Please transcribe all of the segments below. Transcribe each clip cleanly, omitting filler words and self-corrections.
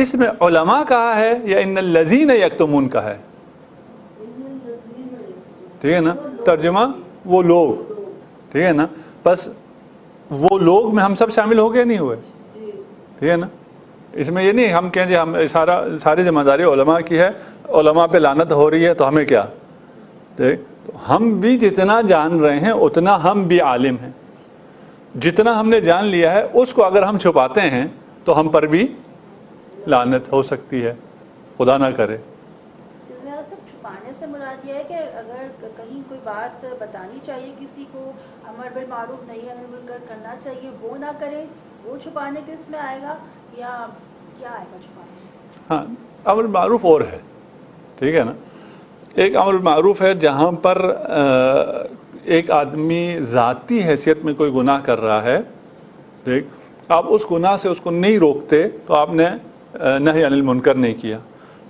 اس میں علماء کہا ہے یا ان الذین یکتمون کا ہے؟ ٹھیک ہے نا، ترجمہ وہ لوگ، ٹھیک ہے نا، بس وہ لوگ میں ہم سب شامل ہو گئے نہیں ہوئے، ٹھیک ہے نا. اس میں یہ نہیں ہم کہیں جی ہم ساری ذمہ داری علماء کی ہے، علماء پہ لعنت ہو رہی ہے تو ہمیں کیا. ہم بھی جتنا جان رہے ہیں اتنا ہم بھی عالم ہیں. جتنا ہم نے جان لیا ہے اس کو اگر ہم چھپاتے ہیں تو ہم پر بھی لعنت ہو سکتی ہے، خدا نہ کرے. سب چھپانے سے مراد یہ ہے کہ اگر کہیں کوئی بات بتانی چاہیے کسی کو، امر بالمعروف نہی عن المنکر کرنا چاہیے، وہ نہ کرے، وہ چھپانے کے اس میں آئے گا یا کیا آئے گا چھپانے میں؟ ہاں، امر بالمعروف اور ہے، ٹھیک ہے نا. ایک امر بالمعروف ہے جہاں پر ایک آدمی ذاتی حیثیت میں کوئی گناہ کر رہا ہے، ٹھیک، آپ اس گناہ سے اس کو نہیں روکتے تو آپ نے نہی عن المنکر نہیں کیا.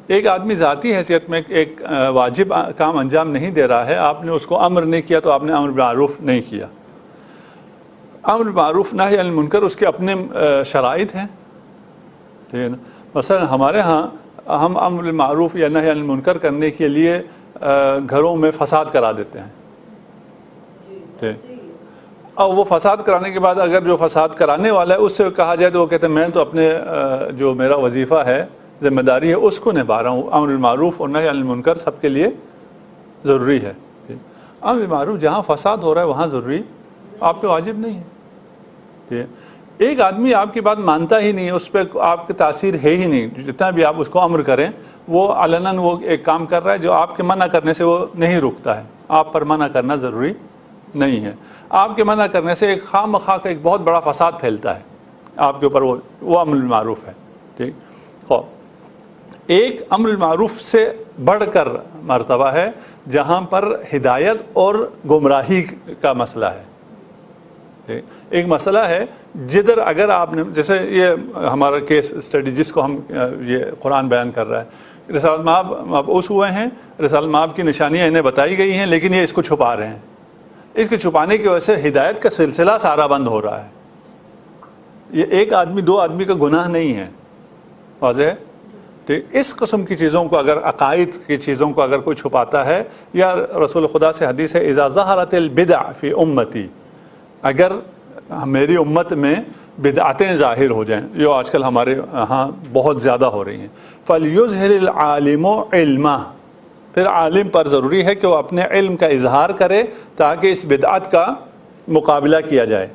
ایک آدمی ذاتی حیثیت میں ایک واجب کام انجام نہیں دے رہا ہے، آپ نے اس کو امر نہیں کیا تو آپ نے امر بالمعروف نہیں کیا. امر بالمعروف نہی عن المنکر اس کے اپنے شرائط ہیں، ٹھیک ہے نا. مثلا ہمارے ہاں ہم امر بالمعروف یا نہی عن المنکر کرنے کے لیے گھروں میں فساد کرا دیتے ہیں، اور وہ فساد کرانے کے بعد اگر جو فساد کرانے والا ہے اس سے کہا جائے تو وہ کہتے ہیں میں تو اپنے جو میرا وظیفہ ہے، ذمہ داری ہے، اس کو نبھا رہا ہوں. امر بالمعروف اور نہی عن المنکر سب کے لیے ضروری ہے. امر بالمعروف جہاں فساد ہو رہا ہے وہاں ضروری، آپ پہ واجب نہیں ہے. ٹھیک ہے. ایک آدمی آپ کی بات مانتا ہی نہیں، اس پہ آپ کی تاثیر ہے ہی نہیں، جتنا بھی آپ اس کو امر کریں وہ علناً وہ ایک کام کر رہا ہے جو آپ کے منع کرنے سے وہ نہیں رکتا ہے. آپ پر منع کرنا ضروری نہیں ہے. آپ کے منع کرنے سے ایک خواہ مخواہ کا ایک بہت بڑا فساد پھیلتا ہے آپ کے اوپر، وہ امر بالمعروف ہے. ٹھیک. ایک امر بالمعروف سے بڑھ کر مرتبہ ہے جہاں پر ہدایت اور گمراہی کا مسئلہ ہے. ایک مسئلہ ہے جدھر اگر آپ نے، جیسے یہ ہمارا کیس اسٹڈی جس کو ہم یہ قرآن بیان کر رہا ہے، رسالت مآب مبعوث ہوئے ہیں، رسالت مآب کی نشانیاں انہیں بتائی گئی ہیں، لیکن یہ اس کو چھپا رہے ہیں. اس کے چھپانے کی وجہ سے ہدایت کا سلسلہ سارا بند ہو رہا ہے. یہ ایک آدمی دو آدمی کا گناہ نہیں ہے، واضح ہے. اس قسم کی چیزوں کو اگر عقائد کی چیزوں کو اگر کوئی چھپاتا ہے، یا رسول خدا سے حدیث ہے اذا ظہرت البدع فی امتی، اگر میری امت میں بدعتیں ظاہر ہو جائیں جو آج کل ہمارے ہاں بہت زیادہ ہو رہی ہیں، فَلْيُظْهِرِ الْعَالِمُ عِلْمَهُ، پھر عالم پر ضروری ہے کہ وہ اپنے علم کا اظہار کرے تاکہ اس بدعت کا مقابلہ کیا جائے.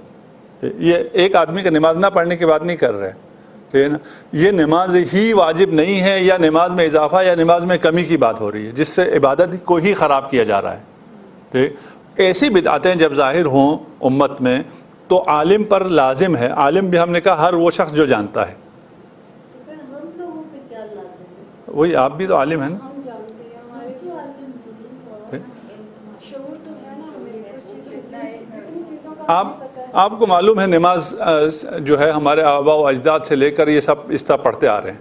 یہ ایک آدمی کا نماز نہ پڑھنے کی بات نہیں کر رہے، ٹھیک ہے نا. یہ نماز ہی واجب نہیں ہے یا نماز میں اضافہ یا نماز میں کمی کی بات ہو رہی ہے جس سے عبادت کو ہی خراب کیا جا رہا ہے. ٹھیک. ایسی بدعتیں جب ظاہر ہوں امت میں تو عالم پر لازم ہے، عالم بھی ہم نے کہا ہر وہ شخص جو جانتا ہے. پھر ہم لوگوں پہ کیا لازم ہے؟ وہی آپ بھی تو عالم ہیں نا. ہم جانتے ہیں، ہمارے تو عالم نہیں شعور تو ہے نا، ہمیں کچھ چیزیں، جتنی چیزوں کا آپ ہمیں پتہ ہے. آپ کو معلوم ہے نماز جو ہے ہمارے آباء و اجداد سے لے کر یہ سب اس طرح پڑھتے آ رہے ہیں.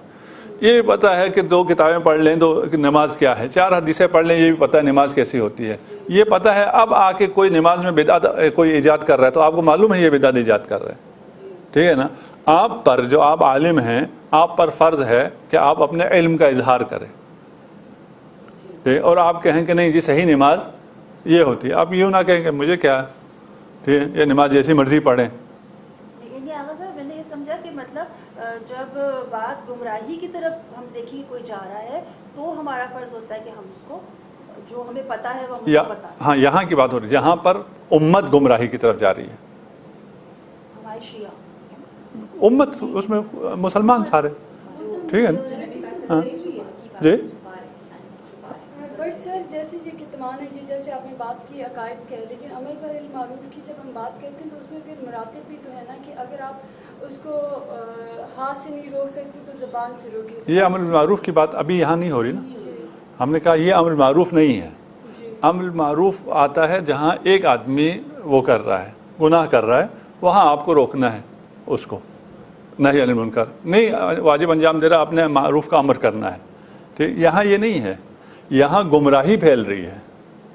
یہ بھی پتہ ہے کہ 2 کتابیں پڑھ لیں تو نماز کیا ہے، 4 حدیثیں پڑھ لیں یہ بھی پتہ ہے نماز کیسی ہوتی ہے. یہ پتہ ہے اب آ کے کوئی نماز میں بدعت کوئی ایجاد کر رہا ہے تو آپ کو معلوم ہے یہ بدعت ایجاد کر رہا ہے. ٹھیک ہے نا. آپ پر جو آپ عالم ہیں آپ پر فرض ہے کہ آپ اپنے علم کا اظہار کریں، اور آپ کہیں کہ نہیں جی صحیح نماز یہ ہوتی ہے. آپ یوں نہ کہیں کہ مجھے کیا، ٹھیک ہے، یہ نماز جیسی مرضی پڑھیں. یعنی آغا صاحب میں نے یہ سمجھا کہ مطلب جب بات گمراہی کی طرف ہم دیکھیں کہ کوئی جا رہا ہے تو ہمارا فرض ہوتا ہے کہ ہم اس کو جو ہمیں پتہ ہے وہ ہم اس کو بتائیں. ہاں یہاں کی بات ہو رہی ہے جہاں پر امت گمراہی کی طرف جا رہی ہے. ہمارے شیعہ امت اس میں مسلمان سارے، ٹھیک ہے نا. ہاں جی. بٹ سر جیسے یہ کتمان ہے جی، جیسے آپ نے بات کی عقائد کا ہے، لیکن امر بالمعروف کی جب ہم بات کرتے ہیں تو اس میں پھر مراتب بھی تو ہے نا کہ اگر آپ اس کو ہاتھ سے نہیں روک سکتے تو زبان سے روکیں. یہ امر بالمعروف کی بات ابھی یہاں نہیں ہو رہی نا. ہم نے کہا یہ امر بالمعروف نہیں ہے. امر بالمعروف آتا ہے جہاں ایک آدمی وہ کر رہا ہے، گناہ کر رہا ہے، وہاں آپ کو روکنا ہے اس کو. نہی عن المنکر نہیں واجب انجام دے رہا، اپنے معروف کا امر کرنا ہے. ٹھیک. یہاں یہ نہیں ہے، یہاں گمراہی پھیل رہی ہے،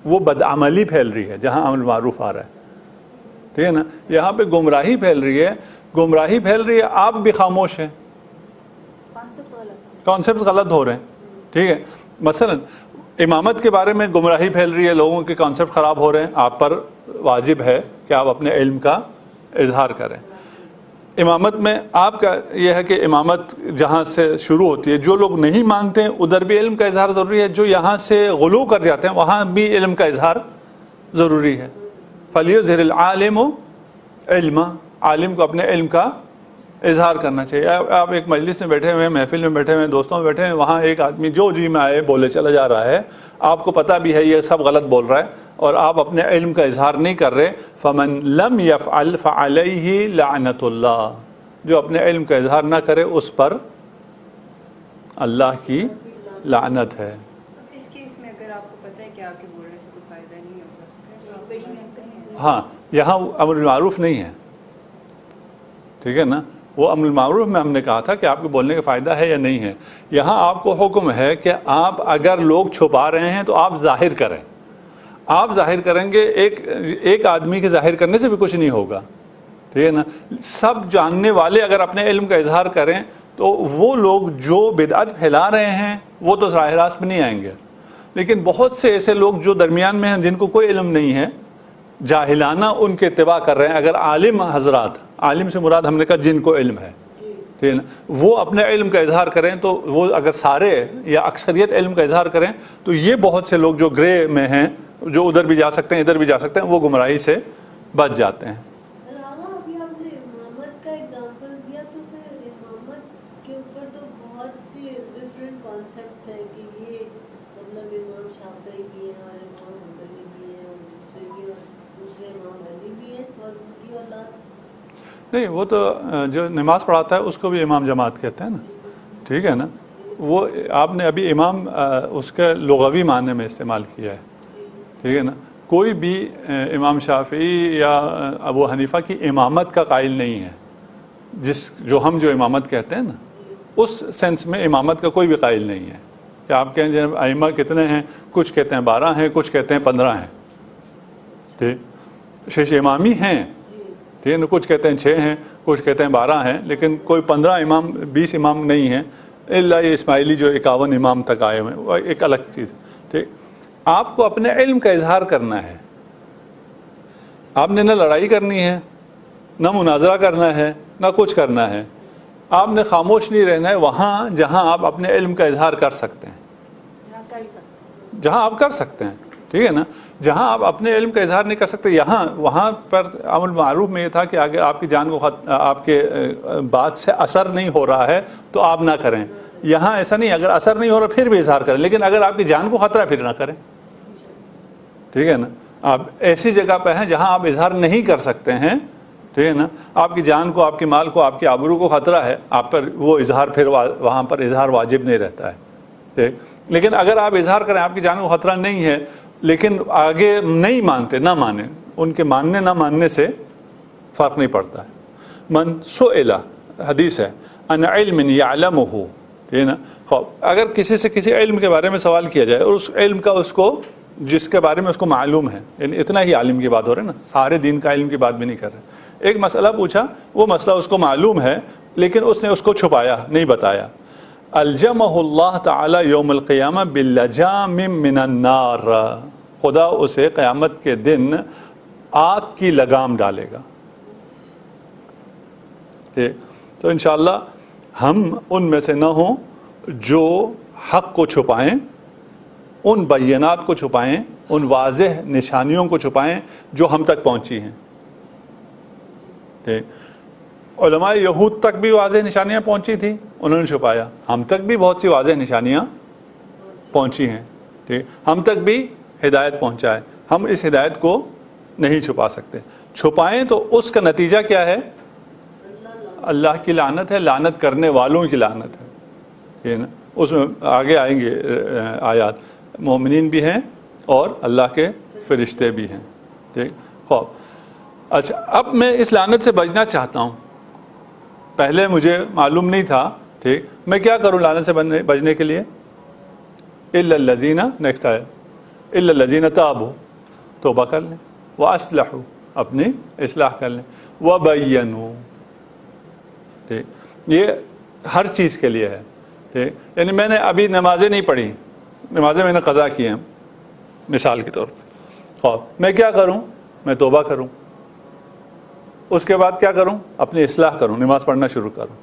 وہ بدعملی پھیل رہی ہے جہاں امر معروف آ رہا ہے. ٹھیک ہے نا. یہاں پہ گمراہی پھیل رہی ہے، گمراہی پھیل رہی ہے، آپ بھی خاموش ہیں. کانسیپٹ غلط کانسیپٹ غلط ہو رہے ہیں. ٹھیک ہے, مثلا امامت کے بارے میں گمراہی پھیل رہی ہے, لوگوں کے کانسیپٹ خراب ہو رہے ہیں, آپ پر واجب ہے کہ آپ اپنے علم کا اظہار کریں. امامت میں آپ کا یہ ہے کہ امامت جہاں سے شروع ہوتی ہے, جو لوگ نہیں مانتے ہیں ادھر بھی علم کا اظہار ضروری ہے, جو یہاں سے غلو کر جاتے ہیں وہاں بھی علم کا اظہار ضروری ہے. فَلْيُظْهِرِ الْعَالِمُ علما, عالم کو اپنے علم کا اظہار کرنا چاہیے. آپ ایک مجلس میں بیٹھے ہوئے ہیں, محفل میں بیٹھے ہوئے ہیں, دوستوں میں بیٹھے ہیں, وہاں ایک آدمی جو جی میں آئے بولے چلا جا رہا ہے, آپ کو پتہ بھی ہے یہ سب غلط بول رہا ہے, اور آپ اپنے علم کا اظہار نہیں کر رہے. فَمَنْ لَمْ يَفْعَلْ فَعَلَيْهِ لَعْنَةُ اللَّهِ, جو اپنے علم کا اظہار نہ کرے اس پر اللہ کی لعنت ہے. اس کیس میں اگر آپ کو پتہ ہے کہ آپ کے بولنے سے کوئی فائدہ نہیں ہوگا, بڑی محنت. ہاں, یہاں امر بالمعروف نہیں ہے, ٹھیک ہے نا, وہ امر بالمعروف میں ہم نے کہا تھا کہ آپ کے بولنے کا فائدہ ہے یا نہیں ہے. یہاں آپ کو حکم ہے کہ آپ اگر لوگ چھپا رہے ہیں تو آپ ظاہر کریں. آپ ظاہر کریں گے, ایک آدمی کے ظاہر کرنے سے بھی کچھ نہیں ہوگا, ٹھیک ہے نا. سب جاننے والے اگر اپنے علم کا اظہار کریں تو وہ لوگ جو بدعت پھیلا رہے ہیں وہ تو راہ راست میں نہیں آئیں گے. لیکن بہت سے ایسے لوگ جو درمیان میں ہیں, جن کو کوئی علم نہیں ہے, جاہلانہ ان کے اتباع کر رہے ہیں. اگر عالم حضرات, عالم سے مراد ہم نے کہا جن کو علم ہے, ٹھیک ہے نا, وہ اپنے علم کا اظہار کریں تو وہ اگر سارے یا اکثریت علم کا اظہار کریں تو یہ بہت سے لوگ جو گرے میں ہیں, جو ادھر بھی جا سکتے ہیں ادھر بھی جا سکتے ہیں, وہ گمراہی سے بچ جاتے ہیں. ابھی آپ نے امامت کا ایگزامپل دیا, تو پھر امامت کے اوپر تو بہت سی ڈفرینٹ کانسیپٹس ہیں کہ یہ مطلب امام شافعی بھی ہیں اور امام حنبلی بھی ہیں اور دوسرے بھی, اور دوسرے امام علی بھی ہیں اور ان کی اولاد. نہیں, وہ تو جو نماز پڑھاتا ہے اس کو بھی امام جماعت کہتے ہیں نا, ٹھیک ہے نا. وہ آپ نے ابھی امام اس کے لغوی معنی میں استعمال کیا ہے, ٹھیک ہے نا. کوئی بھی امام شافعی یا ابو حنیفہ کی امامت کا قائل نہیں ہے. جو ہم امامت کہتے ہیں نا, اس سینس میں امامت کا کوئی بھی قائل نہیں ہے. کہ آپ کہیں جناب ائمہ کتنے ہیں, کچھ کہتے ہیں 12 ہیں, کچھ کہتے ہیں 15 ہیں, ٹھیک. شیش امامی ہیں, ٹھیک ہے نا, کچھ کہتے ہیں 6 ہیں, کچھ کہتے ہیں 12 ہیں, لیکن کوئی 15 امام 20 امام نہیں ہیں, الا یہ اسماعیلی جو 51 امام تک آئے ہوئے ہیں, وہ ایک الگ چیز ہے, ٹھیک. آپ کو اپنے علم کا اظہار کرنا ہے. آپ نے نہ لڑائی کرنی ہے, نہ مناظرہ کرنا ہے, نہ کچھ کرنا ہے. آپ نے خاموش نہیں رہنا ہے وہاں جہاں آپ اپنے علم کا اظہار کر سکتے ہیں, جہاں آپ کر سکتے ہیں, ٹھیک ہے نا. جہاں آپ اپنے علم کا اظہار نہیں کر سکتے, وہاں پر امر معروف میں یہ تھا کہ اگر آپ کی جان کو آپ کے بات سے اثر نہیں ہو رہا ہے تو آپ نہ کریں. یہاں ایسا نہیں, اگر اثر نہیں ہو رہا پھر بھی اظہار کریں, لیکن اگر آپ کی جان کو خطرہ ہے پھر نہ کریں, ٹھیک ہے نا. آپ ایسی جگہ پہ ہیں جہاں آپ اظہار نہیں کر سکتے ہیں, ٹھیک ہے نا. آپ کی جان کو, آپ کے مال کو, آپ کے آبرو کو خطرہ ہے, آپ پر وہ اظہار پھر وہاں پر اظہار واجب نہیں رہتا ہے, ٹھیک. لیکن اگر آپ اظہار کریں, آپ کی جان کو خطرہ نہیں ہے, لیکن آگے نہیں مانتے, نہ مانیں, ان کے ماننے نہ ماننے سے فرق نہیں پڑتا ہے. من سئل, حدیث ہے, ان علم یعلمہ, ٹھیک ہے نا. اگر کسی سے کسی علم کے بارے میں سوال کیا جائے اور اس علم کا اس کو, جس کے بارے میں اس کو معلوم ہے, یعنی اتنا ہی عالم کی بات ہو رہی ہے نا, سارے دین کا علم کی بات بھی نہیں کر رہے. ایک مسئلہ پوچھا, وہ مسئلہ اس کو معلوم ہے لیکن اس نے اس کو چھپایا, نہیں بتایا. الجمہ اللہ تعالی یوم القیامہ باللجام من النار, خدا اسے قیامت کے دن آگ کی لگام ڈالے گا. تو انشاءاللہ ہم ان میں سے نہ ہوں جو حق کو چھپائیں, ان بینات کو چھپائیں, ان واضح نشانیوں کو چھپائیں جو ہم تک پہنچی ہیں. علماء یہود تک بھی واضح نشانیاں پہنچی تھیں, انہوں نے چھپایا. ہم تک بھی بہت سی واضح نشانیاں پہنچی ہیں, ٹھیک. ہم تک بھی ہدایت پہنچا ہے, ہم اس ہدایت کو نہیں چھپا سکتے. چھپائیں تو اس کا نتیجہ کیا ہے؟ اللہ کی لعنت ہے, لعنت کرنے والوں کی لعنت ہے, ٹھیک ہے نا. اس میں آگے آئیں گے آیات, مومنین بھی ہیں اور اللہ کے فرشتے بھی ہیں, ٹھیک. خوب, اچھا, اب میں اس لعنت سے بچنا چاہتا ہوں. پہلے مجھے معلوم نہیں تھا, ٹھیک. میں کیا کروں لعنت سے بچنے کے لیے؟ الا الذین, نیکسٹ آئے, الا الذین تابوا, توبہ کر لیں, واصلحوا, اپنی اصلاح کر لیں, وبینوا, ٹھیک. یہ ہر چیز کے لیے ہے, ٹھیک، یعنی میں نے ابھی نمازیں نہیں پڑھی، نمازیں میں نے قضا کی ہیں مثال کے طور پہ، خواب میں کیا کروں؟ میں توبہ کروں، اس کے بعد کیا کروں؟ اپنی اصلاح کروں، نماز پڑھنا شروع کروں،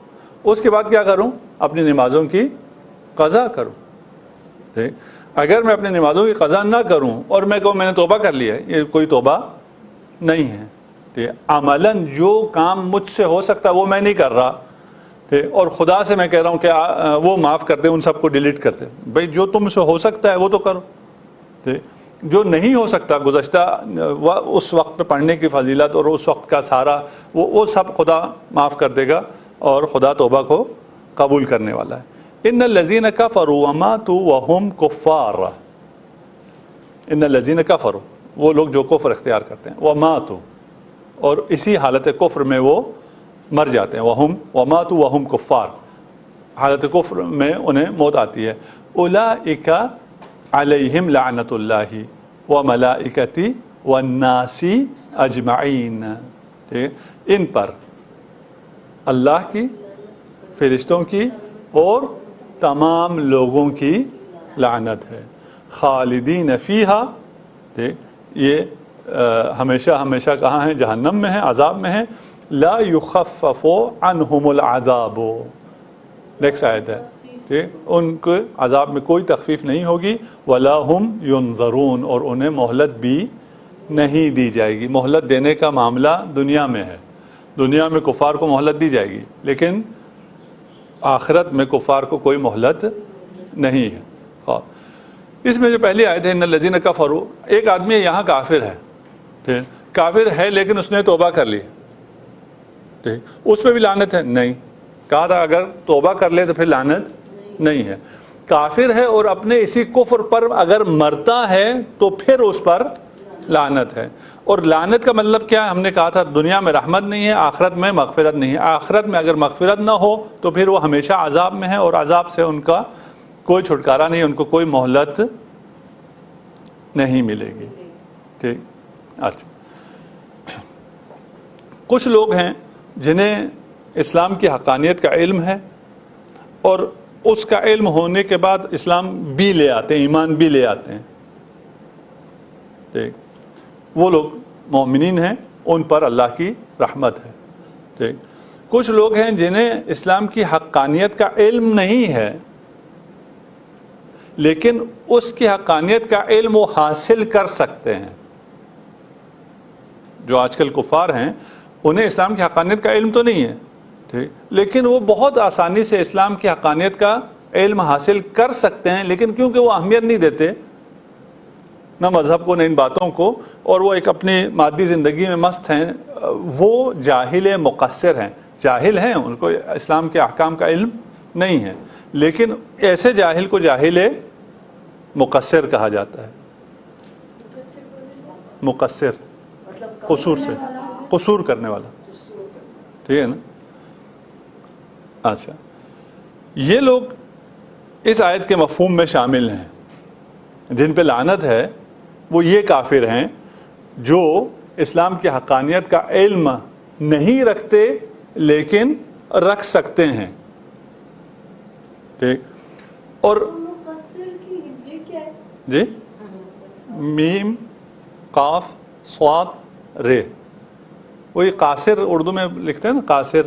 اس کے بعد کیا کروں؟ اپنی نمازوں کی قضا کروں. ٹھیک، اگر میں اپنی نمازوں کی قضا نہ کروں اور میں کہوں میں نے توبہ کر لیا ہے، یہ کوئی توبہ نہیں ہے. ٹھیک، عملاً جو کام مجھ سے ہو سکتا ہے وہ میں نہیں کر رہا. ٹھیک، اور خدا سے میں کہہ رہا ہوں کہ وہ معاف کر دے، ان سب کو ڈیلیٹ کر دے. بھائی جو تم سے ہو سکتا ہے وہ تو کرو. ٹھیک، جو نہیں ہو سکتا گزشتہ اس وقت پہ پڑھنے کی فضیلت اور اس وقت کا سارا وہ سب خدا معاف کر دے گا، اور خدا توبہ کو قبول کرنے والا ہے. ان الذین کفروا وماتوا وهم کفار، ان الذین کفروا وہ لوگ جو کفر اختیار کرتے ہیں، وماتوا اور اسی حالت کفر میں وہ مر جاتے ہیں، وماتوا وهم کفار، حالت کفر میں انہیں موت آتی ہے. اولئک علیہم لعنت اللہ وملائکتہ والناس اجمعین، ان پر اللہ کی، فرشتوں کی اور تمام لوگوں کی لعنت ہے. خالدین فیہا، یہ ہمیشہ ہمیشہ کہاں ہیں؟ جہنم میں ہیں، عذاب میں ہیں. لا یخفف عنہم العذاب، نیکسٹ آیت ہے. ٹھیک، ان کے عذاب میں کوئی تخفیف نہیں ہوگی. ولا ہم ینظرون، اور انہیں مہلت بھی نہیں دی جائے گی. مہلت دینے کا معاملہ دنیا میں ہے، دنیا میں کفار کو مہلت دی جائے گی، لیکن آخرت میں کفار کو کوئی مہلت نہیں ہے. اس میں جو پہلی آیت ہے ان الذین کفروا، ایک آدمی یہاں کافر ہے، ٹھیک، کافر ہے لیکن اس نے توبہ کر لی، ٹھیک، اس پہ بھی لعنت ہے؟ نہیں. کہا تھا اگر توبہ کر لے تو پھر لعنت نہیں ہے. کافر ہے اور اپنے اسی کفر پر اگر مرتا ہے تو پھر اس پر لعنت ہے. اور لعنت کا مطلب کیا ہے؟ ہم نے کہا تھا دنیا میں رحمت نہیں ہے، آخرت میں مغفرت نہیں ہے. آخرت میں اگر مغفرت نہ ہو تو پھر وہ ہمیشہ عذاب میں ہے، اور عذاب سے ان کا کوئی چھٹکارا نہیں، ان کو کوئی مہلت نہیں ملے گی. ٹھیک، اچھا، کچھ لوگ ہیں جنہیں اسلام کی حقانیت کا علم ہے، اور اس کا علم ہونے کے بعد اسلام بھی لے آتے ہیں، ایمان بھی لے آتے ہیں. ٹھیک، وہ لوگ مومنین ہیں، ان پر اللہ کی رحمت ہے. ٹھیک، کچھ لوگ ہیں جنہیں اسلام کی حقانیت کا علم نہیں ہے، لیکن اس کی حقانیت کا علم وہ حاصل کر سکتے ہیں. جو آج کل کفار ہیں انہیں اسلام کی حقانیت کا علم تو نہیں ہے، ٹھیک، لیکن وہ بہت آسانی سے اسلام کی حقانیت کا علم حاصل کر سکتے ہیں، لیکن کیونکہ وہ اہمیت نہیں دیتے نہ مذہب کو نہ ان باتوں کو، اور وہ ایک اپنی مادی زندگی میں مست ہیں، وہ جاہل مقصر ہیں. جاہل ہیں، ان کو اسلام کے احکام کا علم نہیں ہے، لیکن ایسے جاہل کو جاہل مقصر کہا جاتا ہے. مقصر قصور سے، قصور کرنے والا، ٹھیک ہے نا. اچھا، یہ لوگ اس آیت کے مفہوم میں شامل ہیں. جن پہ لعنت ہے وہ یہ کافر ہیں جو اسلام کی حقانیت کا علم نہیں رکھتے لیکن رکھ سکتے ہیں. ٹھیک، اور مقصر کی جی کیا ہے؟ جی میم قاف صاد رے، وہی قاصر اردو میں لکھتے ہیں نا، قاصر.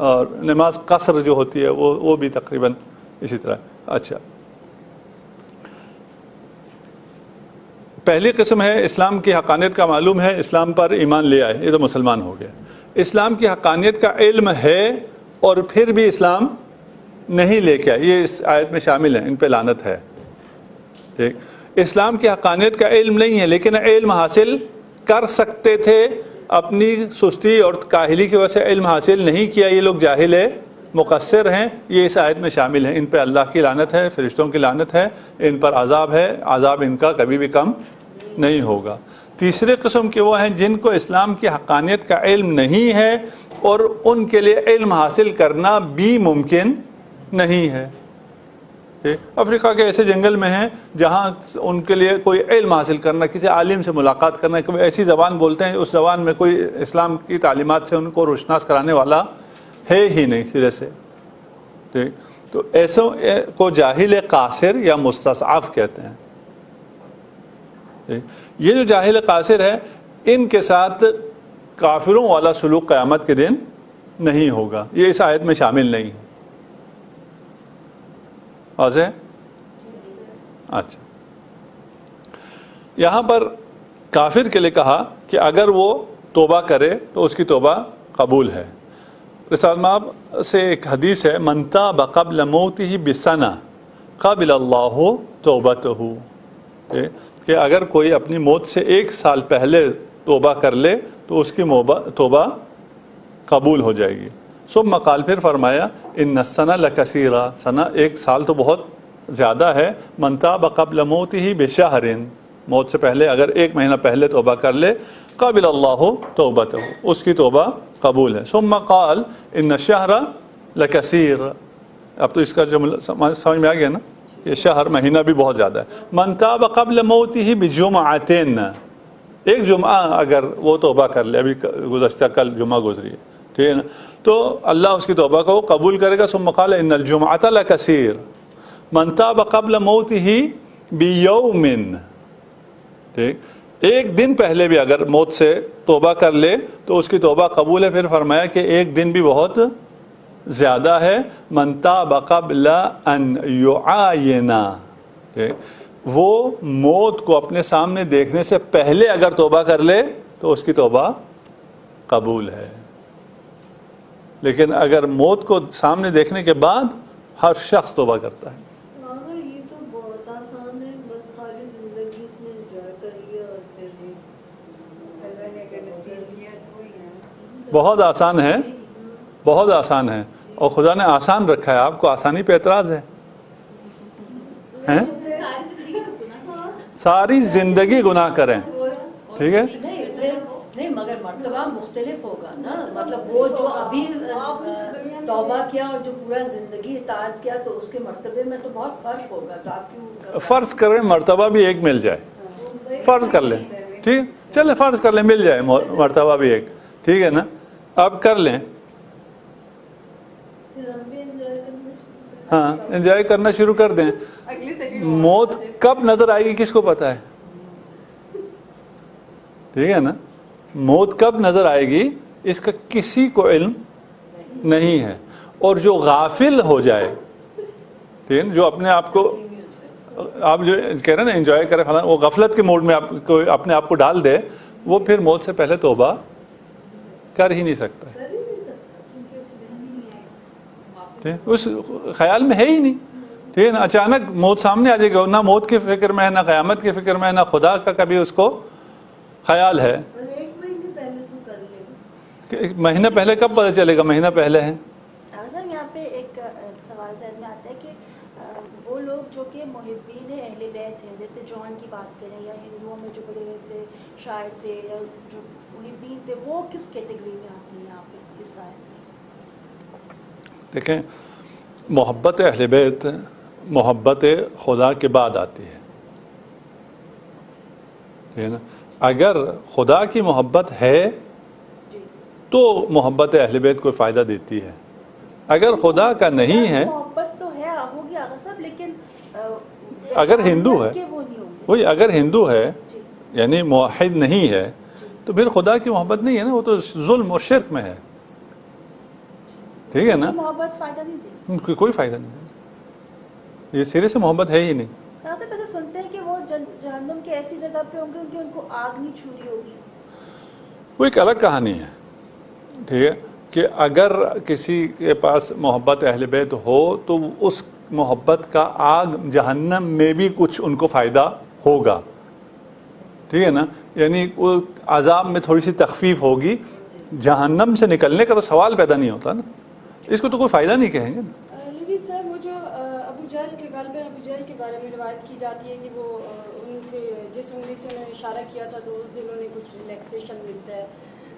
اور نماز قصر جو ہوتی ہے وہ بھی تقریباً اسی طرح. اچھا، پہلی قسم ہے اسلام کی حقانیت کا معلوم ہے، اسلام پر ایمان لے آئے، یہ تو مسلمان ہو گئے. اسلام کی حقانیت کا علم ہے اور پھر بھی اسلام نہیں لے کے آئے، یہ اس آیت میں شامل ہیں، ان پہ لعنت ہے. ٹھیک، اسلام کی حقانیت کا علم نہیں ہے لیکن علم حاصل کر سکتے تھے، اپنی سستی اور کاہلی کی وجہ سے علم حاصل نہیں کیا، یہ لوگ جاہل ہے، مقصر ہیں، یہ اس آیت میں شامل ہیں. ان پہ اللہ کی لعنت ہے، فرشتوں کی لعنت ہے، ان پر عذاب ہے، عذاب ان کا کبھی بھی کم نہیں ہوگا. تیسری قسم کے وہ ہیں جن کو اسلام کی حقانیت کا علم نہیں ہے اور ان کے لیے علم حاصل کرنا بھی ممکن نہیں ہے. افریقہ کے ایسے جنگل میں ہیں جہاں ان کے لیے کوئی علم حاصل کرنا، کسی عالم سے ملاقات کرنا، کوئی ایسی زبان بولتے ہیں اس زبان میں کوئی اسلام کی تعلیمات سے ان کو روشناس کرانے والا ہے ہی نہیں سرے سے. ٹھیک، تو ایسوں کو جاہل قاصر یا مستصعف کہتے ہیں. یہ جو جاہل قاصر ہے ان کے ساتھ کافروں والا سلوک قیامت کے دن نہیں ہوگا، یہ اس آیت میں شامل نہیں ہے. واضح؟ اچھا، یہاں پر کافر کے لیے کہا کہ اگر وہ توبہ کرے تو اس کی توبہ قبول ہے. رسالت مآب سے ایک حدیث ہے، من تاب قبل موتہ بسنہ قبل اللہ توبتہ، کہ اگر کوئی اپنی موت سے 1 سال پہلے توبہ کر لے تو اس کی توبہ قبول ہو جائے گی. ثم قال، پھر فرمایا، ان السنہ لکثیرہ، سنہ 1 سال تو بہت زیادہ ہے. من تاب قبل موتہ بشہر، موت سے پہلے اگر 1 مہینہ پہلے توبہ کر لے، قبل اللہ توبتہ، اس کی توبہ قبول ہے. ثم قال ان الشہر لکثیر، اب تو اس کا جملہ سمجھ میں آ گیا نا، یہ شہر مہینہ بھی بہت زیادہ ہے. من تاب قبل موتہ بجمعتین، 1 جمعہ اگر وہ توبہ کر لے، ابھی گزشتہ کل جمعہ گزری ہے، ٹھیک ہے نا، تو اللہ اس کی توبہ کو قبول کرے گا. ثم قال ان الجمعۃ لکثیر، من تاب قبل موتہ بیوم، ٹھیک، 1 دن پہلے بھی اگر موت سے توبہ کر لے تو اس کی توبہ قبول ہے. پھر فرمایا کہ 1 دن بھی بہت زیادہ ہے. من تاب قبل ان یعاین، وہ موت کو اپنے سامنے دیکھنے سے پہلے اگر توبہ کر لے تو اس کی توبہ قبول ہے. لیکن اگر موت کو سامنے دیکھنے کے بعد ہر شخص توبہ کرتا ہے. مگر یہ تو بہت آسان ہے، بس ساری زندگی اس میں انجوائے کریے اور پھر اللہ نے اگر نصیب کیا تو وہی ہے. بہت آسان ہے، بہت آسان ہے، اور خدا نے آسان رکھا ہے. آپ کو آسانی پہ اعتراض ہے؟ ہیں؟ ساری زندگی گناہ کریں، ٹھیک ہے، نہیں مگر مرتبہ مختلف ہوگا نا. مطلب وہ جو ابھی توبہ کیا اور جو پورا زندگی اطاعت کیا تو اس کے مرتبے میں تو بہت فرق ہوگا. تو آپ کیوں فرض کریں مرتبہ بھی 1 مل جائے، فرض کر لیں، ٹھیک، چلیں فرض کر لیں مل جائے مرتبہ بھی 1، ٹھیک ہے نا، اب کر لیں. پھر ہم بھی انجوائے کرنا شروع ہاں، انجوائے کرنا شروع کر دیں. موت کب نظر آئے گی کس کو پتا ہے؟ ٹھیک ہے نا، موت کب نظر آئے گی اس کا کسی کو علم نہیں ہے. اور جو غافل ہو جائے، ٹھیک ہے، جو اپنے آپ کو، آپ جو کہہ رہے ہیں نا انجوائے کرے فلاں، وہ غفلت کے موڈ میں آپ کو اپنے آپ کو ڈال دے، وہ پھر موت سے پہلے توبہ کر ہی نہیں سکتا. کر ہی نہیں سکتا. اس خیال میں ہے ہی نہیں، ٹھیک ہے نا. اچانک موت سامنے آ جائے گی، نہ موت کی فکر میں ہے، نہ قیامت کی فکر میں ہے، نہ خدا کا کبھی اس کو خیال ہے. اور 1 مہینے پہلے تو کر لے گا. کہ مہینہ پہلے کب پتہ چلے گا مہینہ پہلے ہے؟ اعظم یہاں پہ ایک سوال ذہن میں آتا ہے کہ وہ لوگ جو کہ محبین اہل بیت ہیں، جیسے جون کی بات کریں یا ہندوؤں میں جو بڑے ویسے شاعر تھے یا جو محبین تھے، وہ کس کیٹیگری میں آتے ہیں یہاں پہ اس آیت میں؟ دیکھیں، محبت اہل بیت محبت خدا کے بعد آتی ہے، ٹھیک ہے نا. اگر خدا کی محبت ہے تو محبت اہل بیت کو فائدہ دیتی ہے. اگر خدا کا نہیں ہے، محبت تو ہے ہوگی آغا صاحب، لیکن اگر ہندو ہے، وہ نہیں ہوں گے. وہی اگر ہندو ہے جی. یعنی موحد نہیں ہے تو پھر خدا کی محبت نہیں ہے نا، وہ تو ظلم اور شرک میں ہے، ٹھیک ہے نا. محبت فائدہ نہیں دے. کوئی فائدہ نہیں دے، یہ سرے سے محبت ہے ہی نہیں. ایسے پیسے سنتے ہیں کہ وہ جہنم کی ایسی جگہ پہ ہوں گے کہ ان کو آگ نہیں چھو رہی ہوگی. وہ ایک الگ کہانی ہے، ٹھیک ہے، کہ اگر کسی کے پاس محبت اہل بیت ہو تو اس محبت کا آگ جہنم میں بھی کچھ ان کو فائدہ ہوگا، ٹھیک ہے نا. یعنی وہ عذاب میں تھوڑی سی تخفیف ہوگی، جہنم سے نکلنے کا تو سوال پیدا نہیں ہوتا نا، اس کو تو کوئی فائدہ نہیں کہیں گے نا. لیکن سر وہ جو ابو جہل کے غالباً ابو جہل کے بارے میں روایت کی جاتی ہے کہ وہ ان کے جس انگلی سے انہوں نے اشارہ کیا تھا تو اس دن انہیں کچھ ریلیکسیشن ملتا ہے.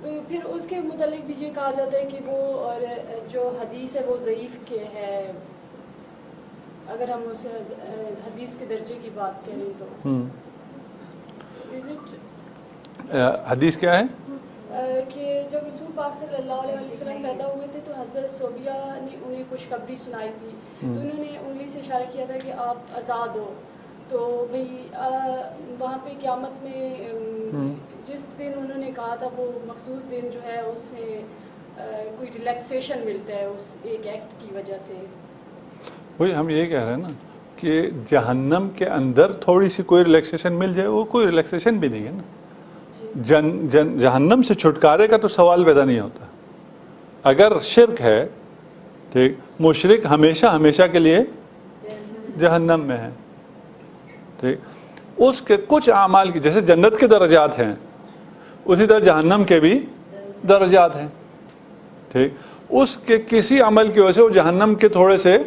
تو پھر اس کے متعلق بھی یہ کہا جاتا ہے کہ وہ اور جو حدیث ہے وہ ضعیف کے ہے، اگر ہم اس حدیث کے درجے کی بات کریں تو. حدیث کیا ہے؟ کہ جب رسول پاک صلی اللہ علیہ وسلم پیدا ہوئے تھے تو حضرت صوبیہ نے انہیں خوشخبری سنائی تھی، تو انہوں نے انگلی سے اشارہ کیا تھا کہ آپ آزاد ہو. تو بھئی وہاں پہ قیامت میں جس دن انہوں نے کہا تھا وہ مخصوص دن جو ہے اس میں کوئی ریلیکسیشن ملتا ہے اس ایک ایکٹ کی وجہ سے. وہی ہم یہ کہہ رہے ہیں نا کہ جہنم کے اندر تھوڑی سی کوئی ریلیکسیشن مل جائے، وہ کوئی ریلیکسیشن بھی نہیں ہے نا. جہنم سے چھٹکارے کا تو سوال پیدا نہیں ہوتا. اگر شرک ہے ٹھیک، مشرک ہمیشہ ہمیشہ کے لیے جہنم میں ہے ٹھیک. اس کے کچھ اعمال کی جیسے جنت کے درجات ہیں اسی طرح جہنم کے بھی درجات ہیں ٹھیک. اس کے کسی عمل کی وجہ سے وہ جہنم کے تھوڑے سے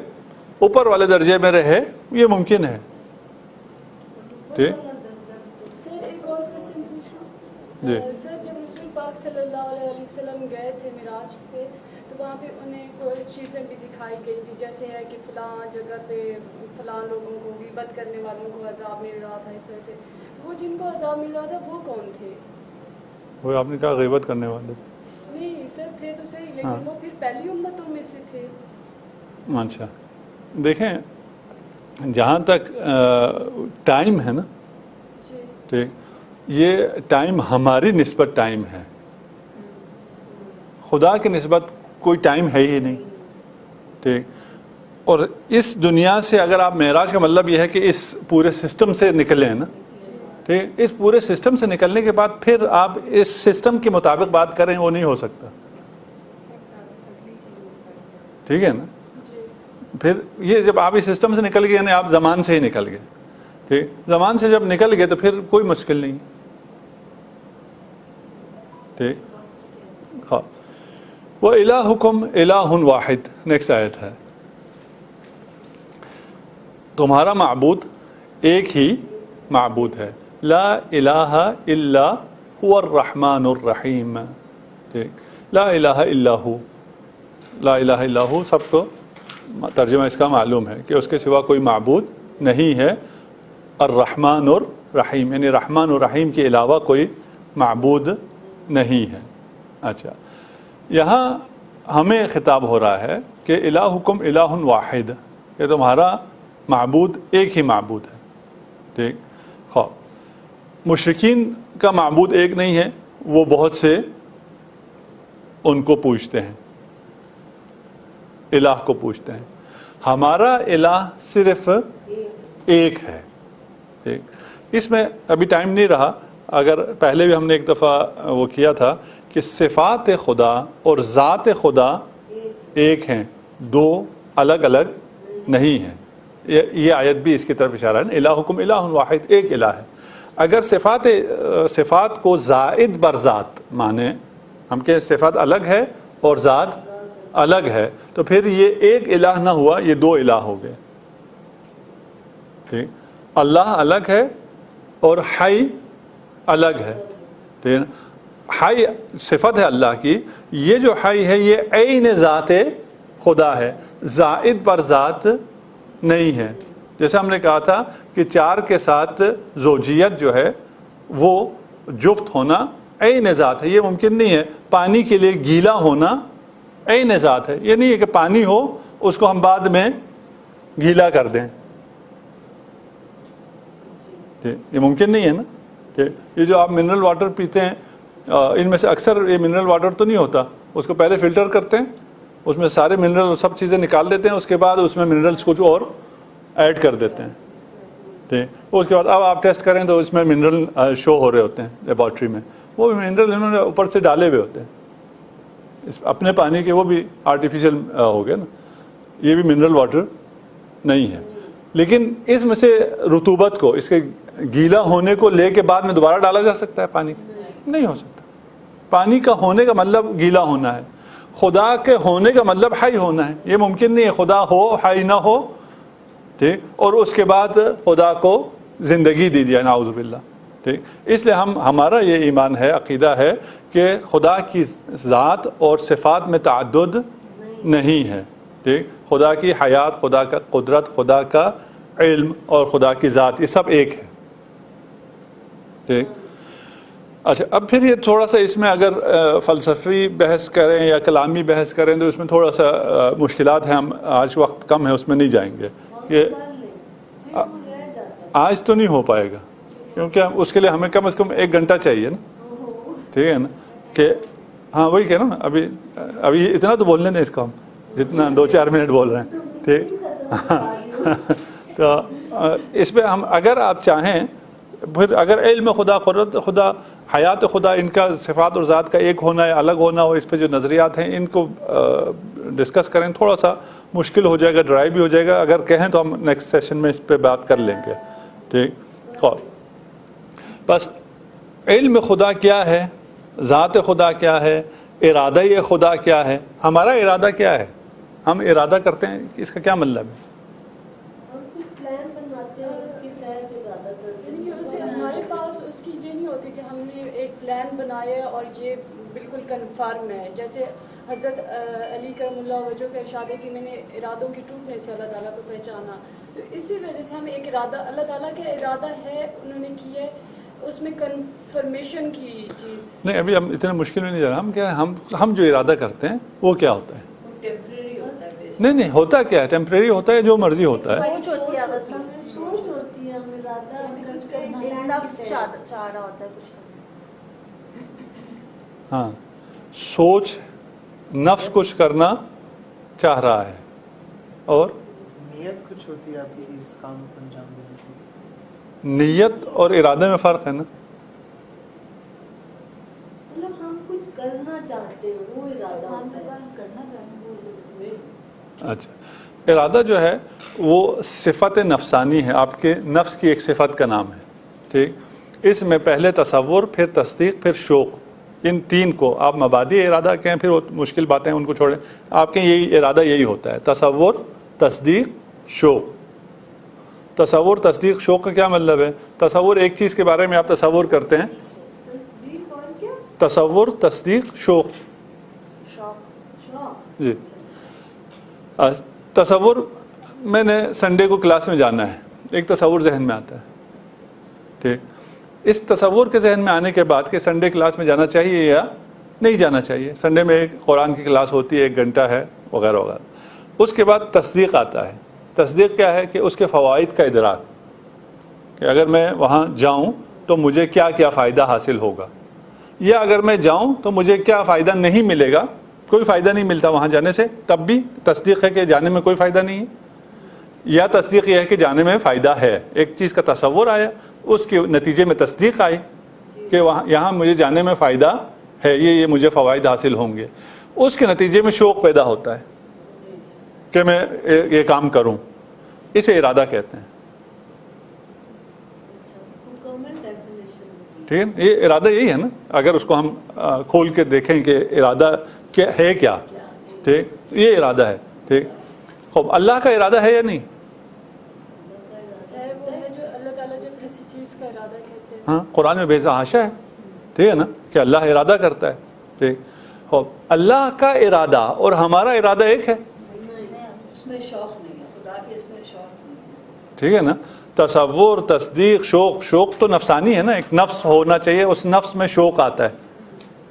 اوپر والے درجے میں رہے، یہ ممکن ہے ٹھیک. سر ایک اور کوشچن پوچھوں. جی سر جب رسول پاک صلی اللہ علیہ وسلم گئے تھے معراج پہ تو وہاں پہ انہیں کچھ چیزیں بھی دکھائی گئی تھی، جیسے ہے کہ فلاں جگہ پہ فلاں لوگوں کو غیبت کرنے والوں کو عذاب مل رہا تھا. اس طرح سے تو وہ جن کو عذاب مل رہا تھا وہ کون تھے؟ وہ آپ نے کہا غیبت کرنے والے تھے. نہیں سر تھے تو صحیح، لیکن وہ پھر پہلی امتوں میں سے تھے. اچھا دیکھیں، جہاں تک ٹائم ہے نا جی ٹھیک، یہ ٹائم ہماری نسبت ٹائم ہے، خدا کی نسبت کوئی ٹائم ہے ہی نہیں ٹھیک. اور اس دنیا سے اگر آپ معراج کا مطلب یہ ہے کہ اس پورے سسٹم سے نکلیں نا ٹھیک، اس پورے سسٹم سے نکلنے کے بعد پھر آپ اس سسٹم کے مطابق بات کریں، وہ نہیں ہو سکتا ٹھیک ہے نا. پھر یہ جب آپ اس سسٹم سے نکل گئے یعنی آپ زمان سے ہی نکل گئے ٹھیک. زمان سے جب نکل گئے تو پھر کوئی مشکل نہیں ٹھیک. وَإِلَٰهُكُمْ إِلَٰهٌ وَاحِدٌ. نیکسٹ آیت ہے، تمہارا معبود ایک ہی معبود ہے. لا الہ الا هو الرحمن الرحیم ٹھیک. لا الہ الا ہو، لا الہ الا ہو سب کو ترجمہ اس کا معلوم ہے کہ اس کے سوا کوئی معبود نہیں ہے. الرحمن الرحیم یعنی رحمان اور رحیم کے علاوہ کوئی معبود نہیں ہے. اچھا یہاں ہمیں خطاب ہو رہا ہے کہ الہکم الہ واحد، کہ تمہارا معبود ایک ہی معبود ہے ٹھیک. مشرکین کا معبود ایک نہیں ہے، وہ بہت سے ان کو پوچھتے ہیں، الہ کو پوچھتے ہیں. ہمارا الہ صرف ایک ہے ٹھیک. اس میں ابھی ٹائم نہیں رہا، اگر پہلے بھی ہم نے ایک دفعہ وہ کیا تھا کہ صفات خدا اور ذات خدا ایک ہیں، دو الگ الگ نہیں ہیں. یہ آیت بھی اس کی طرف اشارہ ہے. الہکم الہ واحد، ایک الہ ہے. اگر صفات کو زائد بر ذات مانے، ہم کہ صفات الگ ہے اور ذات الگ ہے، تو پھر یہ ایک الہ نہ ہوا، یہ دو الہ ہو گئے ٹھیک. اللہ الگ ہے اور حی الگ ہے ٹھیک. حی صفت ہے اللہ کی، یہ جو حی ہے یہ عین ذات خدا ہے، زائد بر ذات نہیں ہے. جیسے ہم نے کہا تھا کہ چار کے ساتھ زوجیت جو ہے وہ جفت ہونا عین ذات ہے، یہ ممکن نہیں ہے. پانی کے لیے گیلا ہونا عین ذات ہے، یہ نہیں ہے کہ پانی ہو اس کو ہم بعد میں گیلا کر دیں، یہ ممکن نہیں ہے نا. یہ جو آپ منرل واٹر پیتے ہیں ان میں سے اکثر یہ منرل واٹر تو نہیں ہوتا، اس کو پہلے فلٹر کرتے ہیں، اس میں سارے منرل سب چیزیں نکال دیتے ہیں، اس کے بعد اس میں منرلس کچھ اور ایڈ کر دیتے ہیں ٹھیک. اس کے بعد اب آپ ٹیسٹ کریں تو اس میں منرل شو ہو رہے ہوتے ہیں لیبارٹری میں، وہ بھی منرل انہوں نے اوپر سے ڈالے ہوئے ہوتے ہیں. اپنے پانی کے وہ بھی آرٹیفیشیل ہو گئے نا، یہ بھی منرل واٹر نہیں ہے. لیکن اس میں سے رطوبت کو، اس کے گیلا ہونے کو لے کے بعد میں دوبارہ ڈالا جا سکتا ہے پانی؟ نہیں ہو سکتا. پانی کا ہونے کا مطلب گیلا ہونا ہے، خدا کے ہونے کا مطلب حی ہونا ہے. یہ ممکن نہیں ہے خدا ہو حی نہ ہو ٹھیک اور اس کے بعد خدا کو زندگی دی جائے، نعوذ باللہ ٹھیک. اس لیے ہمارا یہ ایمان ہے، عقیدہ ہے کہ خدا کی ذات اور صفات میں تعدد نہیں ہے ٹھیک. خدا کی حیات، خدا کا قدرت، خدا کا علم اور خدا کی ذات، یہ سب ایک ہے ٹھیک. اچھا اب پھر یہ تھوڑا سا اس میں اگر فلسفی بحث کریں یا کلامی بحث کریں تو اس میں تھوڑا سا مشکلات ہیں، ہم آج وقت کم ہے اس میں نہیں جائیں گے. یہ آج تو نہیں ہو پائے گا کیونکہ اس کے لیے ہمیں کم از کم 1 گھنٹہ چاہیے نا، ٹھیک ہے نا، کہ ہاں وہی کہہ رہا ہوں نا، ابھی اتنا تو بولنے دیں اس کو، ہم جتنا 2-4 منٹ بول رہے ہیں، ٹھیک. تو اس پہ ہم اگر آپ چاہیں پھر اگر علم خدا، قدرت خدا، حیات خدا، ان کا صفات اور ذات کا ایک ہونا یا الگ ہونا ہو، اس پہ جو نظریات ہیں ان کو ڈسکس کریں، تھوڑا سا مشکل ہو جائے گا، ڈرائی بھی ہو جائے گا. اگر کہیں تو ہم نیکسٹ سیشن میں اس پہ بات کر لیں گے، ٹھیک. بس علم خدا کیا ہے، ذات خدا کیا ہے، ارادہ خدا کیا ہے، ہمارا ارادہ کیا ہے، ہم ارادہ کرتے ہیں، اس کا کیا مطلب ہے؟ ہمارے پاس اس کی یہ نہیں ہوتی کہ ہم نے ایک پلان بنایا اور یہ بالکل کنفرم ہے. جیسے حضرت علی کرم اللہ وجہ کا ارشاد ہے کہ میں نے ارادوں کی ٹوٹنے سے اللہ تعالیٰ کو پہچانا. تو اسی وجہ سے ہم ایک ارادہ، اللہ تعالیٰ کا ارادہ ہے، انہوں نے کیا ہے، اس میں کنفرمیشن کی چیز نہیں. ابھی ہم اتنے مشکل میں نہیں جا رہے، ہم کیا ہم جو ارادہ کرتے ہیں وہ کیا ہوتا ہے؟ نہیں ہوتا کیا ہے؟ ٹیمپریری ہوتا ہے، جو مرضی ہوتا ہے. سوچ ہوتی ہے، بس سوچ ہوتی ہے، ہم ارادہ نفس چاہ رہا ہوتا ہے کچھ. ہاں، سوچ، نفس کچھ کرنا چاہ رہا ہے، اور نیت کچھ ہوتی ہے آپ کی اس کام کو انجام دینے کی. نیت اور ارادے میں فرق ہے نا. مطلب ہم کچھ کرنا چاہتے ہیں، وہ ارادہ ہوتا ہے. اچھا، ارادہ جو ہے وہ صفت نفسانی ہے، آپ کے نفس کی ایک صفت کا نام ہے، ٹھیک. اس میں پہلے تصور، پھر تصدیق، پھر شوق، ان 3 کو آپ مبادی ارادہ کہیں، پھر وہ مشکل باتیں ان کو چھوڑیں، آپ کے یہی ارادہ یہی ہوتا ہے، تصور، تصدیق، شوق. تصور، تصدیق، شوق کا کیا مطلب ہے؟ تصور ایک چیز کے بارے میں آپ تصور کرتے ہیں، تصدیق اور کیا؟ تصور، تصدیق، شوق. جی، تصور، میں نے سنڈے کو کلاس میں جانا ہے، ایک تصور ذہن میں آتا ہے، ٹھیک. اس تصور کے ذہن میں آنے کے بعد کہ سنڈے کلاس میں جانا چاہیے یا نہیں جانا چاہیے، سنڈے میں ایک قرآن کی کلاس ہوتی ہے، 1 گھنٹہ ہے، وغیرہ وغیرہ. اس کے بعد تصدیق آتا ہے. تصدیق کیا ہے؟ کہ اس کے فوائد کا ادراک، کہ اگر میں وہاں جاؤں تو مجھے کیا کیا فائدہ حاصل ہوگا، یا اگر میں جاؤں تو مجھے کیا فائدہ نہیں ملے گا، کوئی فائدہ نہیں ملتا وہاں جانے سے، تب بھی تصدیق ہے کہ جانے میں کوئی فائدہ نہیں ہے. یا تصدیق یہ ہے کہ جانے میں فائدہ ہے، ایک چیز کا تصور آیا، اس کے نتیجے میں تصدیق آئی کہ وہاں یہاں مجھے جانے میں فائدہ ہے، یہ مجھے فوائد حاصل ہوں گے. اس کے نتیجے میں شوق پیدا ہوتا ہے کہ میں یہ کام کروں، اسے ارادہ کہتے ہیں، ٹھیک ہے. یہ ارادہ یہی ہے نا، اگر اس کو ہم کھول کے دیکھیں کہ ارادہ کیا ہے، کیا، ٹھیک، یہ ارادہ ہے، ٹھیک. خوب، اللہ کا ارادہ ہے یا نہیں؟ ہے، وہ ہے جو اللہ تعالیٰ جب کسی چیز کا ارادہ کہتے ہیں. ہاں، قرآن میں بے حاشا ہے، ٹھیک ہے نا، کہ اللہ ارادہ کرتا ہے، ٹھیک. خوب، اللہ کا ارادہ اور ہمارا ارادہ ایک ہے، اس میں شوق نہیں ہے، خدا کے اس میں شوق نہیں ہے. ٹھیک ہے نا. تصور، تصدیق، شوق تو نفسانی ہے نا، ایک نفس ہونا چاہیے، اس نفس میں شوق آتا ہے،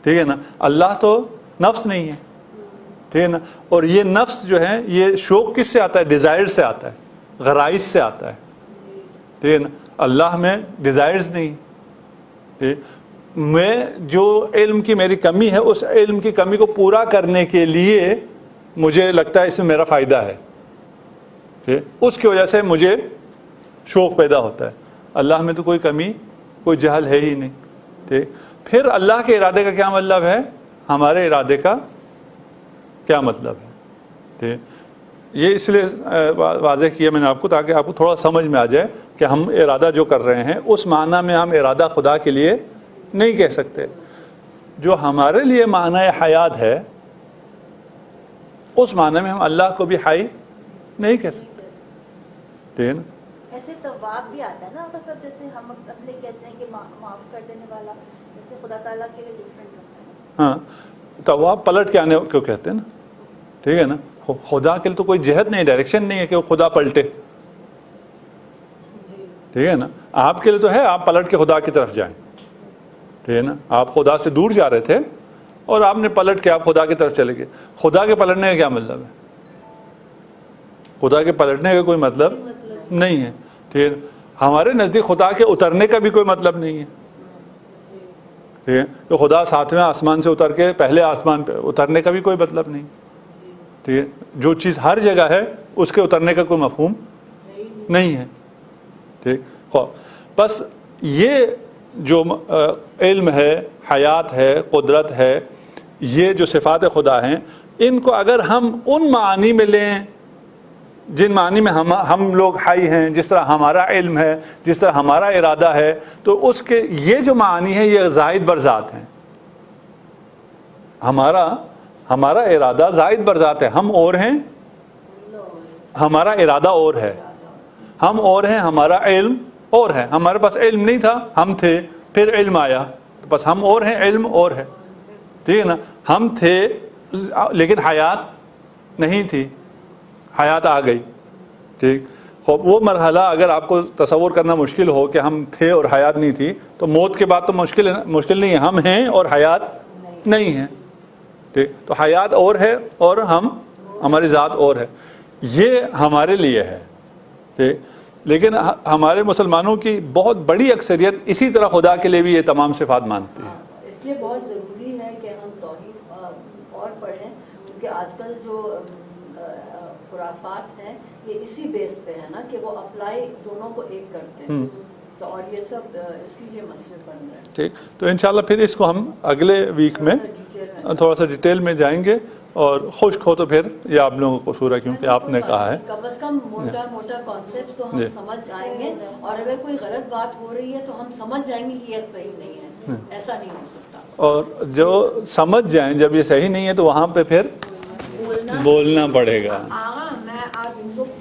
ٹھیک ہے نا. اللہ تو نفس نہیں ہے، ٹھیک ہے نا. اور یہ نفس جو ہے، یہ شوق کس سے آتا ہے؟ ڈیزائر سے آتا ہے، غرائز سے آتا ہے، ٹھیک ہے نا. اللہ میں ڈیزائرز نہیں، ٹھیک. میں جو علم کی میری کمی ہے، اس علم کی کمی کو پورا کرنے کے لیے مجھے لگتا ہے اس میں میرا فائدہ ہے، ٹھیک. اس کی وجہ سے مجھے شوق پیدا ہوتا ہے. اللہ میں تو کوئی کمی، کوئی جہل ہے ہی نہیں، ٹھیک. پھر اللہ کے ارادے کا کیا مطلب ہے، ہمارے ارادے کا کیا مطلب ہے، ٹھیک. یہ اس لیے واضح کیا میں نے آپ کو، تاکہ آپ کو تھوڑا سمجھ میں آ جائے کہ ہم ارادہ جو کر رہے ہیں اس معنی میں ہم ارادہ خدا کے لیے نہیں کہہ سکتے. جو ہمارے لیے معنی حیات ہے اس معنی میں ہم اللہ کو بھی حی نہیں کہہ سکتے، ٹھیک ہے نا. ایسے تواب بھی آتا ہے نا، مطلب جیسے ہم اپنے کہتے ہیں کہ معاف کر دینے والا، جیسے خدا تعالیٰ کے لیے ڈفرینٹ ہوتا ہے. ہاں، تواب پلٹ کے آنے کو کہتے ہیں نا، ٹھیک ہے نا. خدا کے لیے تو کوئی جہت نہیں، ڈائریکشن نہیں ہے کہ وہ خدا پلٹے، ٹھیک ہے نا. آپ کے لیے تو ہے، آپ پلٹ کے خدا کی طرف جائیں، ٹھیک ٹھیک ہے نا. آپ خدا سے دور جا رہے تھے اور آپ نے پلٹ کے آپ خدا کی طرف چلے گئے. خدا کے پلٹنے کا کیا مطلب ہے؟ خدا کے پلٹنے کا کوئی مطلب نہیں ہے. ٹھیک ہے. ہمارے نزدیک خدا کے اترنے کا بھی کوئی مطلب نہیں ہے. ٹھیک ہے. تو خدا 7ویں آسمان سے اتر کے پہلے آسمان پہ اترنے کا بھی کوئی مطلب نہیں. ٹھیک ہے. جو چیز ہر جگہ ہے اس کے اترنے کا کوئی مفہوم نہیں ہے. ٹھیک. بس یہ جو علم ہے، حیات ہے، قدرت ہے، یہ جو صفات خدا ہیں، ان کو اگر ہم ان معانی میں لیں جن معنی میں ہم لوگ حی ہیں، جس طرح ہمارا علم ہے، جس طرح ہمارا ارادہ ہے، تو اس کے یہ جو معانی ہے یہ زائد بر ذات ہیں. ہمارا ارادہ زائد بر ذات ہے. ہم اور ہیں، ہمارا ارادہ اور ہے. ہم اور ہیں، ہمارا علم اور ہے. ہمارے پاس علم نہیں تھا، ہم تھے، پھر علم آیا، بس ہم اور ہیں، علم اور ہے. ٹھیک ہے نا. ہم تھے لیکن حیات نہیں تھی، حیات آ گئی. ٹھیک. وہ مرحلہ اگر آپ کو تصور کرنا مشکل ہو کہ ہم تھے اور حیات نہیں تھی، تو موت کے بعد تو مشکل نہیں ہے. ہم ہیں اور حیات نہیں ہے. ٹھیک. تو حیات اور ہے اور ہماری ذات اور ہے. یہ ہمارے لیے ہے. ٹھیک. لیکن ہمارے مسلمانوں کی بہت بڑی اکثریت اسی طرح خدا کے لیے بھی یہ تمام صفات مانتی ہے. اس لیے بہت ضروری ہے کہ ہم توحید اور پڑھیں، کیونکہ آج کل جو خرافات ہیں یہ اسی بیس پہ ہے نا کہ وہ اپلائی دونوں کو ایک کرتے ہیں. تو اور یہ سب اسی لیے مسئلے بن رہے ہیں. ٹھیک. تو انشاءاللہ پھر اس کو ہم اگلے ویک میں تھوڑا سا ڈیٹیل میں جائیں گے، اور خشک ہو تو پھر یہ آپ لوگوں کو قصور ہے کیونکہ آپ نے کہا ہے. کم از کم موٹا کانسیپٹس تو ہم سمجھ آئیں گے، اور اگر کوئی غلط بات ہو رہی ہے تو ہم سمجھ جائیں گے کہ یہ صحیح نہیں ہے. ایسا نہیں ہو سکتا. اور جو سمجھ جائیں جب یہ صحیح نہیں ہے تو وہاں پہ پھر بولنا پڑے گا.